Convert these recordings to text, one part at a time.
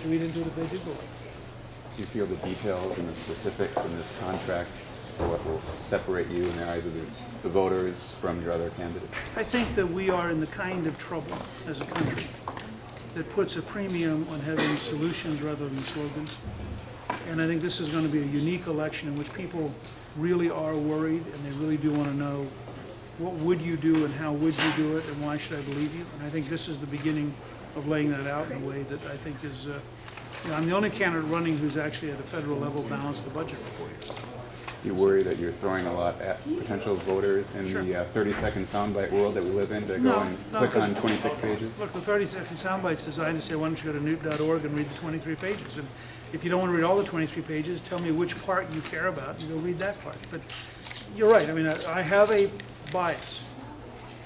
to read into it if they did vote. Do you feel the details and the specifics in this contract are what will separate you and the eyes of the voters from your other candidates? I think that we are in the kind of trouble as a country that puts a premium on having solutions rather than slogans. And I think this is going to be a unique election in which people really are worried and they really do want to know what would you do and how would you do it and why should I believe you? And I think this is the beginning of laying that out in a way that I think is, I'm the only candidate running who's actually at a federal level balanced the budget for 4 years. You worry that you're throwing a lot at potential voters in Sure. the 30-second soundbite world that we live in to go and click on 26 pages? Look, the 30-second soundbite's designed to say, why don't you go to newt.org and read the 23 pages? And if you don't want to read all the 23 pages, tell me which part you care about and go read that part. But you're right. I mean, I have a bias.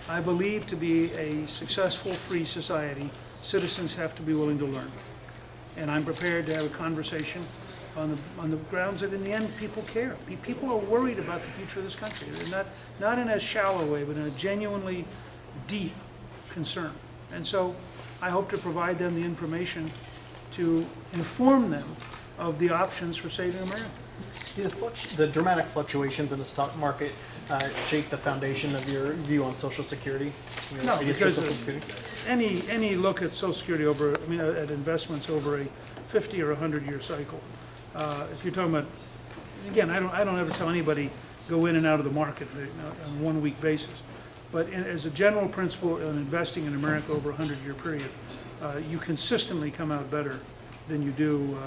I believe to be a successful free society, citizens have to be willing to learn. And I'm prepared to have a conversation on the grounds that in the end people care. People are worried about the future of this country. They're not in a shallow way, but in a genuinely deep concern. And so I hope to provide them the information to inform them of the options for saving America. The dramatic fluctuations in the stock market shape the foundation of your view on Social Security? No, because Social Security? any look at Social Security at investments over a 50 or 100-year cycle. If you're talking about, again, I don't ever tell anybody go in and out of the market on a 1 week basis. But as a general principle in investing in America over a 100-year period, you consistently come out better than you do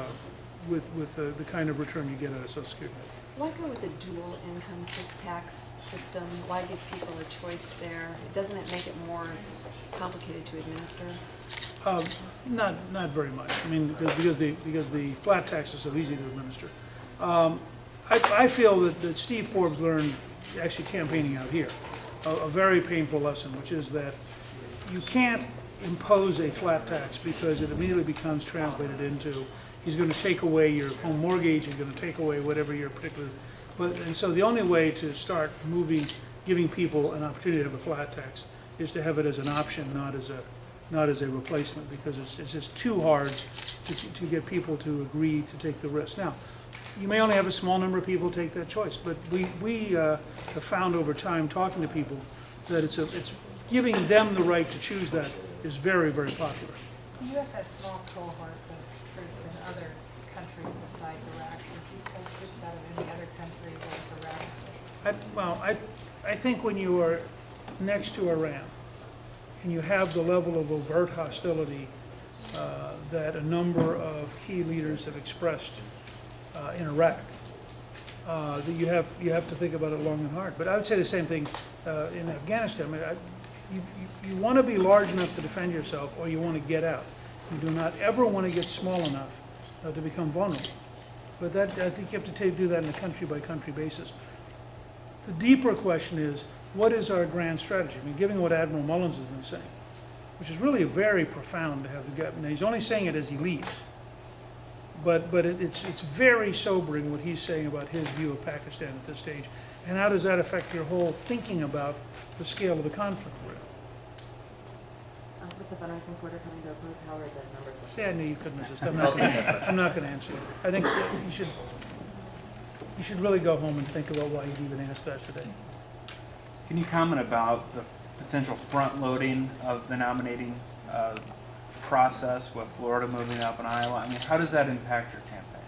with the kind of return you get out of Social Security. Why go with the dual income tax system? Why give people a choice there? Doesn't it make it more complicated to administer? Not very much. I mean, because the flat tax is so easy to administer. I feel that Steve Forbes learned, actually campaigning out here, a very painful lesson, which is that you can't impose a flat tax because it immediately becomes translated into he's going to take away your home mortgage, he's going to take away whatever your particular. And so the only way to start giving people an opportunity to have a flat tax is to have it as an option, not as a replacement, because it's just too hard to get people to agree to take the risk. Now, you may only have a small number of people take that choice, but we have found over time, talking to people, that it's giving them the right to choose that is very, very popular. The U.S. has small cohorts of troops in other countries besides Iraq. Can you pull troops out of any other country that is around? I think when you are next to Iran and you have the level of overt hostility that a number of key leaders have expressed in Iraq, that you have to think about it long and hard. But I would say the same thing in Afghanistan. I mean, you want to be large enough to defend yourself, or you want to get out. You do not ever want to get small enough to become vulnerable. But I think you have to do that on a country-by-country basis. The deeper question is, what is our grand strategy? I mean, given what Admiral Mullins has been saying, which is really very profound to have the guy. Now, he's only saying it as he leaves. But it's very sobering what he's saying about his view of Pakistan at this stage. And how does that affect your whole thinking about the scale of the conflict we're in? With the fundraising quarter coming to a close, how are the numbers? See, I knew you couldn't resist. I'm not going to answer you. I think that you should really go home and think about why you'd even asked that today. Can you comment about the potential front-loading of the nominating process with Florida moving up in Iowa? I mean, how does that impact your campaign?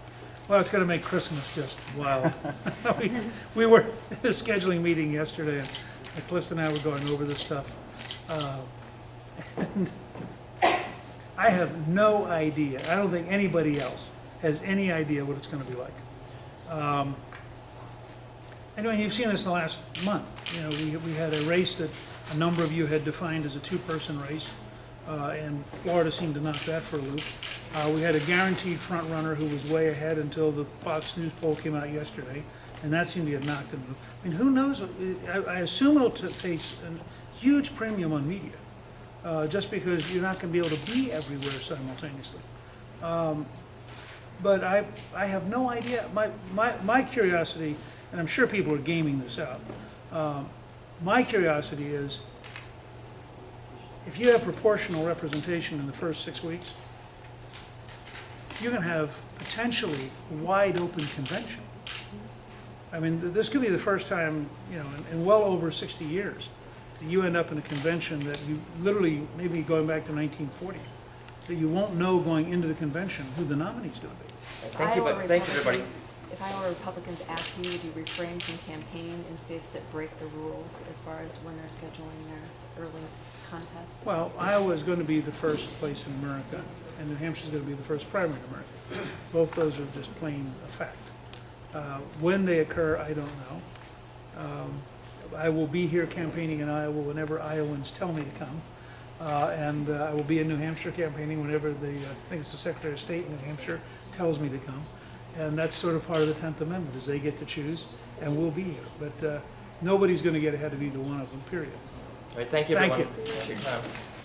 Well, it's going to make Christmas just wild. we were in a scheduling meeting yesterday, and Calista and I were going over this stuff. And I have no idea. I don't think anybody else has any idea what it's going to be like. Anyway, you've seen this in the last month. You know, we had a race that a number of you had defined as a two-person race, and Florida seemed to knock that for a loop. We had a guaranteed front runner who was way ahead until the Fox News poll came out yesterday, and that seemed to get knocked in. I mean, who knows? I assume it'll take a huge premium on media, just because you're not going to be able to be everywhere simultaneously. But I have no idea. My curiosity, and I'm sure people are gaming this out, my curiosity is, if you have proportional representation in the first 6 weeks, you're going to have potentially a wide open convention. I mean, this could be the first time, you know, in well over 60 years, that you end up in a convention that you literally, maybe going back to 1940, that you won't know going into the convention who the nominee's going to be. Thank you, but thank you, everybody. If Iowa Republicans ask you, would you refrain from campaigning in states that break the rules as far as when they're scheduling their early contests? Well, Iowa is going to be the first place in America, and New Hampshire is going to be the first primary in America. Both those are just plain a fact. When they occur, I don't know. I will be here campaigning in Iowa whenever Iowans tell me to come. And I will be in New Hampshire campaigning whenever I think it's the Secretary of State in New Hampshire tells me to come. And that's sort of part of the 10th Amendment, is they get to choose, and we'll be here. But nobody's going to get ahead of either one of them, period. All right, thank you, Thank everyone. you. Appreciate your time.